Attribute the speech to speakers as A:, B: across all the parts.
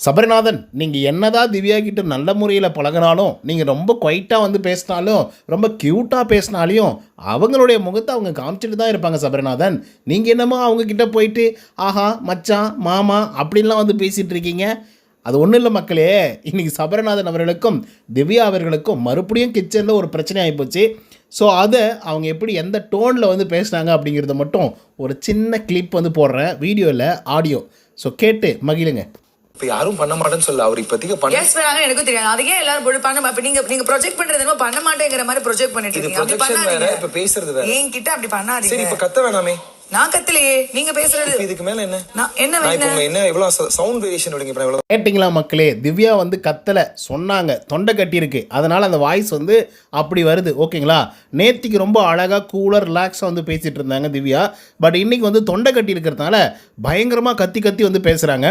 A: சபரிநாதன், நீங்கள் என்னதான் திவ்யா கிட்ட நல்ல முறையில் பழகினாலும், நீங்கள் ரொம்ப குவைட்டாக வந்து பேசினாலும், ரொம்ப க்யூட்டாக பேசினாலையும், அவங்களுடைய முகத்தை அவங்க காமிச்சிட்டு தான் இருப்பாங்க சபரிநாதன். நீங்கள் என்னமோ அவங்கக்கிட்ட போயிட்டு ஆஹா மச்சான் மாமா அப்படின்லாம் வந்து பேசிகிட்டு இருக்கீங்க. அது ஒன்றும் இல்லை மக்களே, இன்றைக்கி சபரிநாதன் அவர்களுக்கும் திவ்யா அவர்களுக்கும் மறுபடியும் கிச்சனில் ஒரு பிரச்சனை ஆகிப்போச்சு. ஸோ அதை அவங்க எப்படி எந்த டோனில் வந்து பேசுனாங்க அப்படிங்கிறத மட்டும் ஒரு சின்ன கிளிப் வந்து போடுறேன் வீடியோவில், ஆடியோ. ஸோ கேட்டு மகிழுங்க.
B: இப்ப யாரும் பண்ண மாட்டேன்னு சொல்ல, அவர் இப்போதைக்கு பண்ண
C: எனக்கும் தெரியாது. அதுக்கே எல்லாரும் பொழுப்பாங்க. அப்ப நீங்க ப்ரொஜெக்ட் பண்றது என்னமோ பண்ண மாட்டேங்கிற மாதிரி ப்ரொஜெக்ட் பண்ணிட்டு இருக்கீங்க. அப்படி பண்ணாதீங்க.
B: இப்ப பேசுறது வேற.
C: என்கிட்ட அப்படி பண்ணாதீங்க.
B: சரி, இப்ப கத்த வேணாமே.
C: நான் கத்தலையே, நீங்க பேசுறது.
B: இதுக்கு மேல என்ன?
C: என்ன
B: எவ்வளவு சவுண்ட் வேரியேஷன் விடுங்க. இப்ப எவ்வளவு
A: கேட்டிங்களா மக்களே? திவ்யா வந்து கத்தலை சொன்னாங்க, தொண்டை கட்டியிருக்கு, அதனால் அந்த வாய்ஸ் வந்து அப்படி வருது. ஓகேங்களா? நேத்திக்கு ரொம்ப அழகாக கூலர் ரிலாக்ஸாக வந்து பேசிகிட்டு இருந்தாங்க திவ்யா. பட் இன்றைக்கி வந்து தொண்டை கட்டி இருக்கிறதுனால பயங்கரமாக கத்தி கத்தி வந்து பேசுகிறாங்க.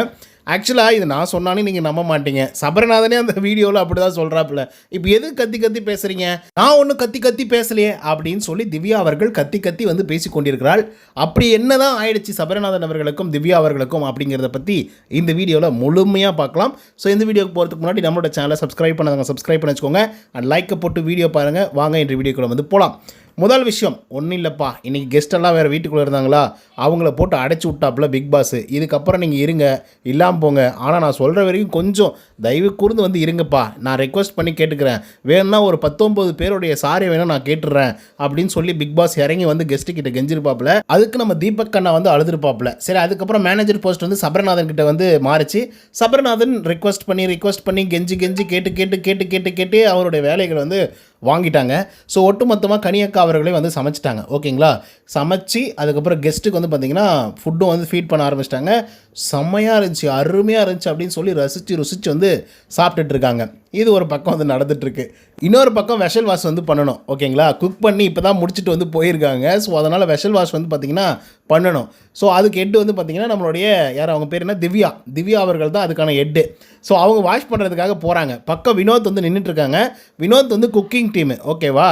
A: ஆக்சுவலாக இது நான் சொன்னானே நீங்கள் நம்ப மாட்டீங்க. சபரிநாதனே அந்த வீடியோவில் அப்படி தான் சொல்கிறாப்புல. இப்போ எது கத்தி கத்தி பேசுகிறீங்க? நான் ஒன்றும் கத்தி கத்தி பேசலையே அப்படின்னு சொல்லி திவ்யா அவர்கள் கத்தி கத்தி வந்து பேசி கொண்டிருக்கிறாள். அப்படி என்ன தான் ஆயிடுச்சு சபரிநாதன் அவர்களுக்கும் திவ்யா அவர்களுக்கும் அப்படிங்கிறத பற்றி இந்த வீடியோவில் முழுமையாக பார்க்கலாம். ஸோ இந்த வீடியோக்கு போகிறதுக்கு முன்னாடி நம்மளோட சேனலை சப்ஸ்கிரைப் பண்ணாதவங்க சப்ஸ்கிரைப் பண்ணி வச்சுக்கோங்க. அண்ட் லைக்கை போட்டு வீடியோ பாருங்கள். வாங்க இந்த வீடியோக்குள்ளே வந்து போகலாம். முதல் விஷயம் ஒன்றும் இல்லைப்பா, இன்றைக்கி கெஸ்டெல்லாம் வேறு வீட்டுக்குள்ளே இருந்தாங்களா, அவங்கள போட்டு அடைச்சி விட்டாப்புல பிக் பாஸ். இதுக்கப்புறம் நீங்கள் இருங்க, இல்லாமல் போங்க. ஆனால் நான் சொல்கிற வரைக்கும் கொஞ்சம் தயவு கூர்ந்து வந்து இருங்கப்பா, நான் ரெக்வஸ்ட் பண்ணி கேட்டுக்கிறேன். வேணும்னா ஒரு 19 பேருடைய சாரி வேணும் நான் கேட்டுடுறேன் அப்படின்னு சொல்லி பிக் பாஸ் இறங்கி வந்து கெஸ்ட்டு கிட்ட கெஞ்சிருப்பாப்புல. அதுக்கு நம்ம தீபக் அண்ணா வந்து அழுதுருப்பாப்புல. சரி, அதுக்கப்புறம் மேனேஜர் போஸ்ட் வந்து சபரிநாதன் கிட்ட வந்து மாறிச்சு. சபரிநாதன் ரிக்வஸ்ட் பண்ணி கெஞ்சி கேட்டு அவருடைய வேலைகளை வந்து வாங்கிட்டாங்க. ஸோ ஒட்டுமொத்தமாக கனியக்கா அவர்களே வந்து சமைச்சிட்டாங்க. ஓகேங்களா? சமைச்சு அதுக்கப்புறம் கெஸ்ட்டுக்கு வந்து பார்த்திங்கன்னா ஃபுட்டும் வந்து ஃபீட் பண்ண ஆரம்பிச்சிட்டாங்க. செம்மையாக இருந்துச்சு, அருமையாக இருந்துச்சு அப்படின்னு சொல்லி ருசித்து வந்து சாப்பிட்டுட்ருக்காங்க. இது ஒரு பக்கம் வந்து நடந்துகிட்ருக்கு. இன்னொரு பக்கம் வெஷல் வாஷ் வந்து பண்ணணும். ஓகேங்களா? குக் பண்ணி இப்போ தான் முடிச்சுட்டு வந்து போயிருக்காங்க. ஸோ அதனால் வெஷல் வாஷ் வந்து பார்த்திங்கன்னா பண்ணணும். ஸோ அதுக்கு ஹெட்டு வந்து பார்த்திங்கன்னா நம்மளுடைய அவங்க பேர் என்ன, திவ்யா அவர்கள் தான் அதுக்கான ஹெட்டு. ஸோ அவங்க வாஷ் பண்ணுறதுக்காக போகிறாங்க. பக்கம் வினோத் வந்து நின்றுட்டுருக்காங்க. வினோத் வந்து குக்கிங் டீமு. ஓகேவா?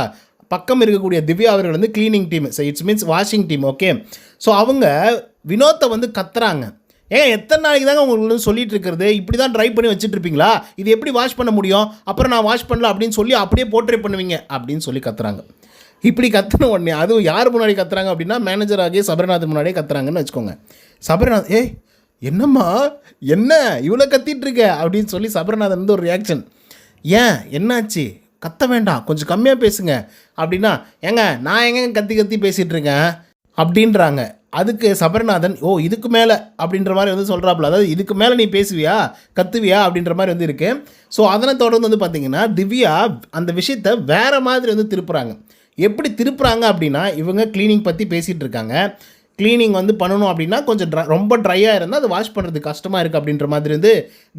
A: பக்கம் இருக்கக்கூடிய திவ்யா அவர்கள் வந்து cleaning team. So it's means washing team. Okay. So அவங்க வினோத்தை வந்து கத்துறாங்க. ஏன் எத்தனை நாளைக்கு தாங்க உங்களுக்கு சொல்லிட்டு இருக்கிறது? இப்படி தான் ட்ரை பண்ணி வச்சுட்டு இருப்பீங்களா? இது எப்படி வாஷ் பண்ண முடியும்? அப்புறம் நான் வாஷ் பண்ணல அப்படின்னு சொல்லி அப்படியே போர்ட்ரே பண்ணுவீங்க அப்படின்னு சொல்லி கத்துறாங்க. இப்படி கத்துன உடனே அதுவும் யார் முன்னாடி கத்துறாங்க அப்படின்னா மேனேஜர் ஆகிய சபரிநாதன் முன்னாடியே கத்துறாங்கன்னு வச்சுக்கோங்க. சபரிநாதன் என்னம்மா என்ன இவ்வளோ கத்திட்டு இருக்க அப்படின்னு சொல்லி சபரிநாதன் வந்து ஒரு ரியாக்ஷன். ஏன் என்னாச்சு? கத்த வேண்டாம், கொஞ்சம் கம்மியாக பேசுங்க அப்படின்னா, ஏங்க நான் எங்க கத்தி பேசிகிட்டு இருக்கேன் அப்படின்றாங்க. அதுக்கு சபரிநாதன் இதுக்கு மேலே அப்படின்ற மாதிரி வந்து சொல்கிறாப்புல. அதாவது இதுக்கு மேலே நீ பேசுவியா, கத்துவியா அப்படின்ற மாதிரி வந்து இருக்குது. ஸோ அதனை தொடர்ந்து வந்து பார்த்திங்கன்னா திவ்யா அந்த விஷயத்தை வேறு மாதிரி வந்து திருப்புறாங்க. எப்படி திருப்புறாங்க அப்படின்னா, இவங்க க்ளீனிங் பற்றி பேசிகிட்டு இருக்காங்க. க்ளீனிங் வந்து பண்ணணும் அப்படின்னா கொஞ்சம் ரொம்ப ட்ரையாக இருந்தால் அது வாஷ் பண்ணுறது கஷ்டமாக இருக்குது அப்படின்ற மாதிரி வந்து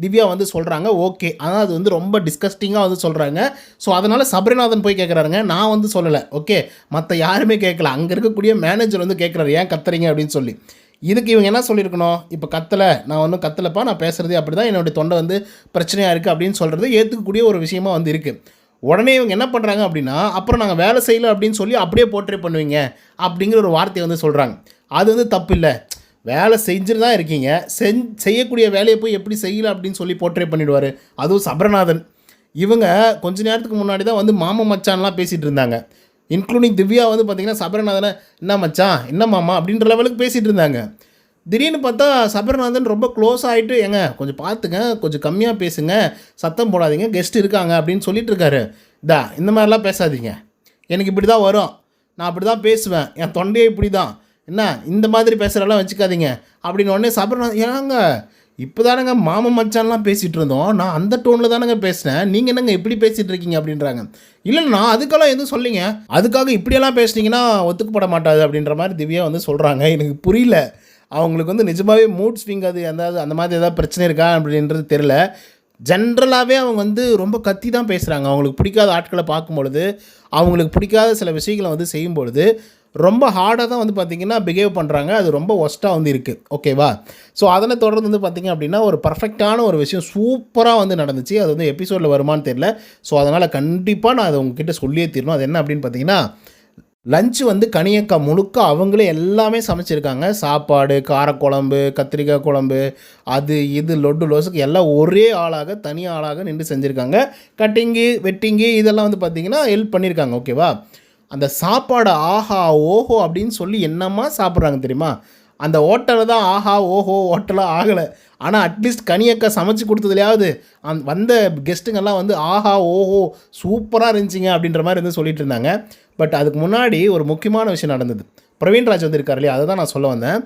A: திவ்யா வந்து சொல்கிறாங்க. ஓகே, ஆனால் அது வந்து ரொம்ப டிஸ்கஸ்டிங்காக வந்து சொல்கிறாங்க. ஸோ அதனால் சபரிநாதன் போய் கேட்குறாருங்க, நான் வந்து சொல்லலை. ஓகே, மற்ற யாருமே கேட்கல. அங்கே இருக்கக்கூடிய மேனேஜர் வந்து கேட்குறாரு, ஏன் கத்துறீங்க அப்படின்னு சொல்லி. இதுக்கு இவங்க என்ன சொல்லியிருக்கணும்? இப்போ கத்தலை, நான் ஒன்றும் கத்தலைப்பா, நான் பேசுகிறதே அப்படி தான், என்னுடைய தொண்டை வந்து பிரச்சனையாக இருக்குது அப்படின்னு சொல்கிறது ஏற்றுக்கக்கூடிய ஒரு விஷயமா வந்து இருக்குது. உடனே இவங்க என்ன பண்ணுறாங்க அப்படின்னா, அப்புறம் நாங்கள் வேலை செய்யலை அப்படின்னு சொல்லி அப்படியே போர்ட்ரே பண்ணுவீங்க அப்படிங்கிற ஒரு வார்த்தையை வந்து சொல்கிறாங்க. அது வந்து தப்பு இல்லை. வேலை செஞ்சுட்டு தான் இருக்கீங்க, செய்யக்கூடிய வேலையை போய் எப்படி செய்யலை அப்படின்னு சொல்லி போர்ட்ரே பண்ணிவிடுவார். அதுவும் சபரிநாதன். இவங்க கொஞ்ச நேரத்துக்கு முன்னாடி தான் வந்து மாமா மச்சான்லாம் பேசிகிட்டு இருந்தாங்க. இன்க்ளூடிங் திவ்யா வந்து பார்த்திங்கன்னா சபரிநாதனை என்ன மச்சான் என்ன மாமா அப்படின்ற லெவலுக்கு பேசிகிட்டு இருந்தாங்க. திடீர்னு பார்த்தா சபரிநாதன் ரொம்ப க்ளோஸ் ஆகிட்டு, ஏங்க கொஞ்சம் பார்த்துங்க, கொஞ்சம் கம்மியாக பேசுங்க, சத்தம் போடாதீங்க, கெஸ்ட் இருக்காங்க அப்படின்னு சொல்லிட்டு இருக்காரு. இந்த மாதிரிலாம் பேசாதீங்க, எனக்கு இப்படி தான் வரும், நான் அப்படி தான் பேசுவேன், என் தொண்டையே இப்படி தான், என்ன இந்த மாதிரி பேசுகிறலாம் வச்சுக்காதீங்க அப்படின்னு உடனே சபரிநாதன், ஏங்க இப்போ தானேங்க மாமா மச்சான்லாம் பேசிகிட்டு இருந்தோம், நான் அந்த டோனில் தானேங்க பேசினேன், நீங்கள் என்னங்க இப்படி பேசிகிட்டு இருக்கீங்க அப்படின்றாங்க. இல்லைண்ணா அதுக்கெல்லாம் எதுவும் சொல்லிங்க, அதுக்காக இப்படியெல்லாம் பேசுனீங்கன்னா ஒத்துக்கப்பட மாட்டாது அப்படின்ற மாதிரி திவ்யா வந்து சொல்கிறாங்க. எனக்கு புரியல, அவங்களுக்கு வந்து நிஜமாகவே மூட் ஸ்விங் அது அந்த மாதிரி ஏதாவது பிரச்சனை இருக்கா அப்படின்றது தெரில. ஜென்ரலாகவே அவங்க வந்து ரொம்ப கத்தி தான் பேசுகிறாங்க. அவங்களுக்கு பிடிக்காத ஆட்களை பார்க்கும்பொழுது, அவங்களுக்கு பிடிக்காத சில விஷயங்களை வந்து செய்யும்பொழுது ரொம்ப ஹார்டாக தான் வந்து பார்த்திங்கன்னா பிஹேவ் பண்ணுறாங்க. அது ரொம்ப ஒஸ்ட்டாக வந்து இருக்குது. ஓகேவா? ஸோ அதனை தொடர்ந்து வந்து பார்த்திங்க அப்படின்னா ஒரு பர்ஃபெக்டான ஒரு விஷயம் சூப்பராக வந்து நடந்துச்சு. அது வந்து எபிசோடில் வருமானு தெரியல. ஸோ அதனால் கண்டிப்பாக நான் அதை உங்ககிட்ட சொல்லியே தீரணும். அது என்ன அப்படின்னு பார்த்தீங்கன்னா, லஞ்சு வந்து கனியக்கா முழுக்க அவங்களே எல்லாமே சமைச்சிருக்காங்க. சாப்பாடு, காரக்குழம்பு, கத்திரிக்காய் குழம்பு, அது இது லொட்டு லோசுக்கு எல்லாம் ஒரே ஆளாக தனி ஆளாக நின்று செஞ்சுருக்காங்க. கட்டிங்கு வெட்டிங்கு இதெல்லாம் வந்து பார்த்திங்கன்னா ஹெல்ப் பண்ணியிருக்காங்க. ஓகேவா? அந்த சாப்பாடு ஆஹா ஓஹோ அப்படின்னு சொல்லி என்னம்மா சாப்பிட்றாங்க தெரியுமா? அந்த ஹோட்டலில் தான் ஆஹா ஓஹோ ஹோட்டலாக ஆகலை. ஆனால் அட்லீஸ்ட் கனியக்கா சமைச்சு கொடுத்ததுலையாவது வந்த கெஸ்ட்டுங்கெல்லாம் வந்து ஆஹா ஓஹோ சூப்பராக இருந்துச்சிங்க அப்படின்ற மாதிரி வந்து சொல்லிட்டு இருந்தாங்க. பட் அதுக்கு முன்னாடி ஒரு முக்கியமான விஷயம் நடந்தது. பிரவீன்ராஜ் வந்து இருக்கார் இல்லையா, அதை தான் நான் சொல்ல வந்தேன்.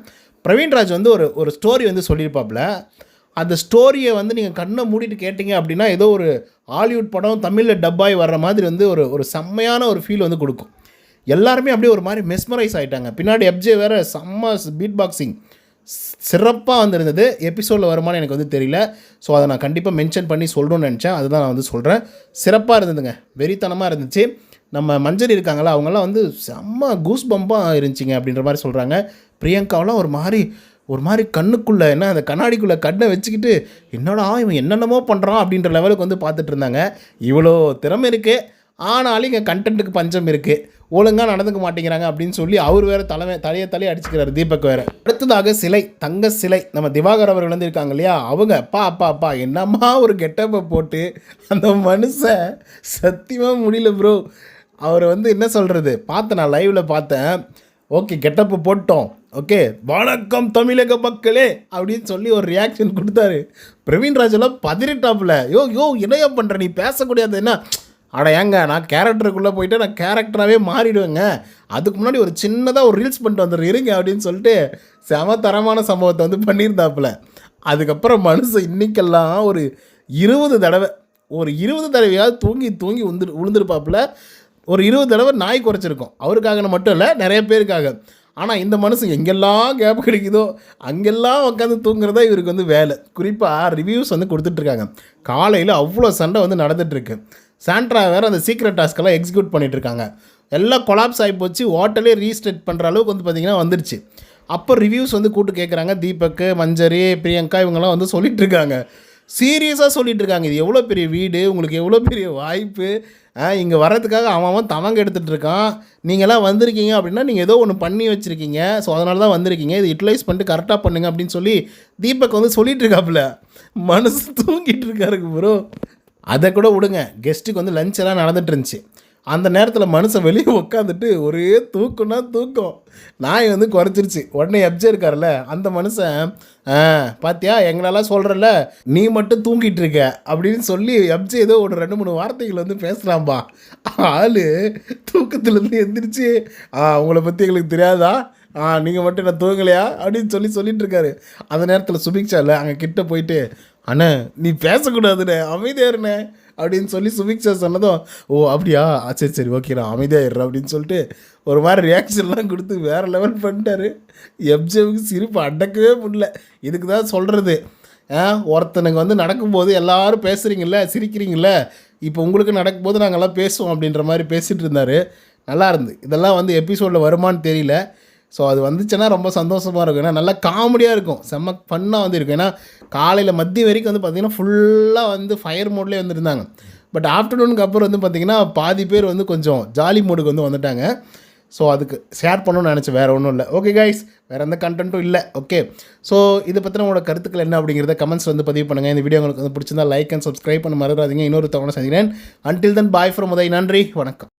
A: பிரவீன்ராஜ் வந்து ஒரு ஸ்டோரி வந்து சொல்லியிருப்பாப்புல. அந்த ஸ்டோரியை வந்து நீங்கள் கண்ணை மூடிட்டு கேட்டிங்க அப்படின்னா ஏதோ ஒரு ஹாலிவுட் படம் தமிழில் டப்பாய் வர்ற மாதிரி வந்து ஒரு செம்மையான ஒரு ஃபீல் வந்து கொடுக்கும். எல்லாருமே அப்படியே ஒரு மாதிரி மெஸ்மரைஸ் ஆகிட்டாங்க. பின்னாடி எப்ஜே வேறு செம்ம பீட் பாக்ஸிங் சிறப்பாக வந்துருந்தது. எபிசோடில் வருமானு எனக்கு வந்து தெரியல. ஸோ அதை நான் கண்டிப்பாக மென்ஷன் பண்ணி சொல்லணும்னு நினச்சேன். அதுதான் நான் வந்து சொல்கிறேன். சிறப்பாக இருந்ததுங்க, வெறித்தனமாக இருந்துச்சு. நம்ம மஞ்சரி இருக்காங்களா, அவங்கெல்லாம் வந்து செம்ம கூஸ் பம்பாக இருந்துச்சிங்க அப்படின்ற மாதிரி சொல்கிறாங்க. பிரியங்காவெலாம் ஒரு மாதிரி கண்ணுக்குள்ளே அந்த கண்ணாடிக்குள்ளே கண்ணை வச்சுக்கிட்டு என்னடா இவன் என்னென்னமோ பண்ணுறான் அப்படின்ற லெவலுக்கு வந்து பார்த்துட்டு இருந்தாங்க. இவ்வளோ திறமை இருக்குது, ஆனாலும் இங்கே கண்டென்ட்டுக்கு பஞ்சம் இருக்குது, ஒழுங்காக நடந்துக்க மாட்டேங்கிறாங்க அப்படின்னு சொல்லி அவர் வேறு தலையை அடிச்சுக்கிறார் தீபக் வேறு. அடுத்ததாக சிலை, தங்க சிலை நம்ம திவாகர் அவர்கள் வந்து இருக்காங்க இல்லையா, அவங்க அப்பா என்னம்மா ஒரு கெட்டப்பை போட்டு அந்த மனுஷன் சத்தியமாக முடியல ப்ரோ. அவர் வந்து என்ன சொல்கிறது, பார்த்தேன் நான் லைவில் பார்த்தேன். ஓகே கெட்டப்பு போட்டோம், ஓகே வணக்கம் தமிழக மக்களே அப்படின்னு சொல்லி ஒரு ரியாக்ஷன் கொடுத்தாரு. பிரவீன்ராஜெல்லாம் பதறிட்டாப்புல. யோ என்னையா பண்ணுற, நீ பேசக்கூடியது என்ன? அட ஏங்க, நான் கேரக்டருக்குள்ளே போயிட்டு நான் கேரக்டராகவே மாறிடுவேங்க. அதுக்கு முன்னாடி ஒரு சின்னதாக ஒரு ரீல்ஸ் பண்ணிட்டு வந்துடுறேன் இருங்க அப்படின்னு சொல்லிட்டு செம தரமான சம்பவத்தை வந்து பண்ணியிருந்தாப்புல. அதுக்கப்புறம் மனுஷன் இன்றைக்கெல்லாம் ஒரு 20 தடவையாவது தூங்கி விழுந்துருப்பாப்புல. ஒரு 20 தடவை நாய் குறைச்சிருக்கோம். அவருக்காக மட்டும் இல்லை, நிறைய பேருக்காக. ஆனால் இந்த மனுஷன் எங்கெல்லாம் கேப் கிடைக்குதோ அங்கெல்லாம் உட்காந்து தூங்குறதா இவருக்கு வந்து வேலை. குறிப்பாக ரிவ்யூஸ் வந்து கொடுத்துட்ருக்காங்க. காலையில் அவ்வளோ சண்டை வந்து நடந்துகிட்ருக்கு. சாண்ட்ரா வேறு அந்த சீக்ரெட் டாஸ்க்கெல்லாம் எக்ஸிக்யூட் பண்ணிகிட்ருக்காங்க. எல்லாம் கொலாப்ஸ் ஆகி போச்சு. ஹோட்டலே ரீஸ்டார்ட் பண்ணுற அளவுக்கு வந்து பார்த்திங்கன்னா வந்துடுச்சு. அப்போ ரிவ்யூஸ் வந்து கூப்பிட்டு கேட்குறாங்க. தீபக், மஞ்சரி, பிரியங்கா இவங்கெல்லாம் வந்து சொல்லிகிட்ருக்காங்க. சீரியஸாக சொல்லிகிட்ருக்காங்க, இது எவ்வளோ பெரிய வீடு, உங்களுக்கு எவ்வளோ பெரிய வாய்ப்பு, இங்கே வர்றதுக்காக அவன் தவங்க எடுத்துகிட்டு இருக்கான். நீங்களாம் வந்திருக்கீங்க அப்படின்னா நீங்கள் ஏதோ ஒன்று பண்ணி வச்சுருக்கீங்க, ஸோ அதனால தான் வந்திருக்கீங்க, இது யூட்டிலைஸ் பண்ணிட்டு கரெக்டாக பண்ணுங்க அப்படின்னு சொல்லி தீபக் வந்து சொல்லிகிட்டு இருக்காப்புல. மனசு தூங்கிட்டு இருக்காருக்கு ப்ரோ. அதை கூட விடுங்க, கெஸ்ட்டுக்கு வந்து லஞ்ச் எல்லாம் நடந்துட்டு இருந்துச்சு. அந்த நேரத்தில் மனுஷன் வெளியே உட்காந்துட்டு ஒரே தூக்கம். நாய் வந்து குறைச்சிருச்சு. உடனே எப்ஜே இருக்கார்ல, அந்த மனுஷன் பாத்தியா எங்களெல்லாம் சொல்கிறல்ல, நீ மட்டும் தூங்கிட்டு இருக்க அப்படின்னு சொல்லி எப்ஜே ஏதோ ஒரு 2-3 வார்த்தைகள் வந்து பேசலாம்பா. ஆள் தூக்கத்துலேருந்து எந்திரிச்சு உங்களை பற்றி எங்களுக்கு தெரியாதா, நீங்கள் மட்டும் என்ன தூங்கலையா அப்படின்னு சொல்லிட்டு இருக்காரு. அந்த நேரத்தில் சுபிக்ஷா இல்லை, அங்கே கிட்ட போயிட்டு அண்ணே நீ பேசக்கூடாதுண்ணே, அமைதியாருண்ணே அப்படின்னு சொல்லி சுபிக்ஷா சொன்னதும், ஓ அப்படியா, சரி ஓகேண்ணா அமைதியாகிடுறேன் அப்படின்னு சொல்லிட்டு ஒரு மாதிரி ரியாக்ஷன்லாம் கொடுத்து வேறு லெவல் பண்ணிட்டாரு. எப்ஜேவுக்கு சிரிப்பு அடக்கவே முடியல. இதுக்கு தான் சொல்கிறது, ஒருத்தனுக்கு வந்து நடக்கும்போது எல்லோரும் பேசுகிறீங்கள, சிரிக்கிறீங்கள, இப்போ உங்களுக்கு நடக்கும்போது நாங்கள்லாம் பேசுவோம் அப்படின்ற மாதிரி பேசிகிட்டு இருந்தார். நல்லா இருந்து. இதெல்லாம் வந்து எபிசோடில் வருமானு தெரியல. ஸோ அது வந்துச்சுன்னா ரொம்ப சந்தோஷமாக இருக்கும். ஏன்னா நல்லா காமெடியாக இருக்கும், செம்ம ஃபன்னாக வந்து இருக்கும். ஏன்னா காலையில் மதியம் வரைக்கும் வந்து பார்த்திங்கன்னா ஃபுல்லாக வந்து ஃபயர் மோட்லேயே வந்துருந்தாங்க. பட் ஆஃப்டர்நூனுக்கு அப்புறம் வந்து பார்த்திங்கன்னா பாதி பேர் வந்து கொஞ்சம் ஜாலி மோடுக்கு வந்து வந்துட்டாங்க. ஸோ அதுக்கு ஷேர் பண்ணணும்னு நினச்சேன், வேறு ஒன்றும் இல்லை. ஓகே கைஸ், வேறு எந்த கண்டென்ட்டும் இல்லை. ஓகே, ஸோ இதை பற்றின உங்களோட கருத்துக்கள் என்ன அப்படிங்கிறத கமெண்ட்ஸ் வந்து பதிவு பண்ணுங்கள். இந்த வீடியோ உங்களுக்கு வந்து பிடிச்சிருந்தா லைக் அண்ட் சப்ஸ்கிரைப் பண்ண மறந்துடாதீங்க. இன்னொரு தவணை சந்திக்கிறேன். Until then bye from Uday. நன்றி, வணக்கம்.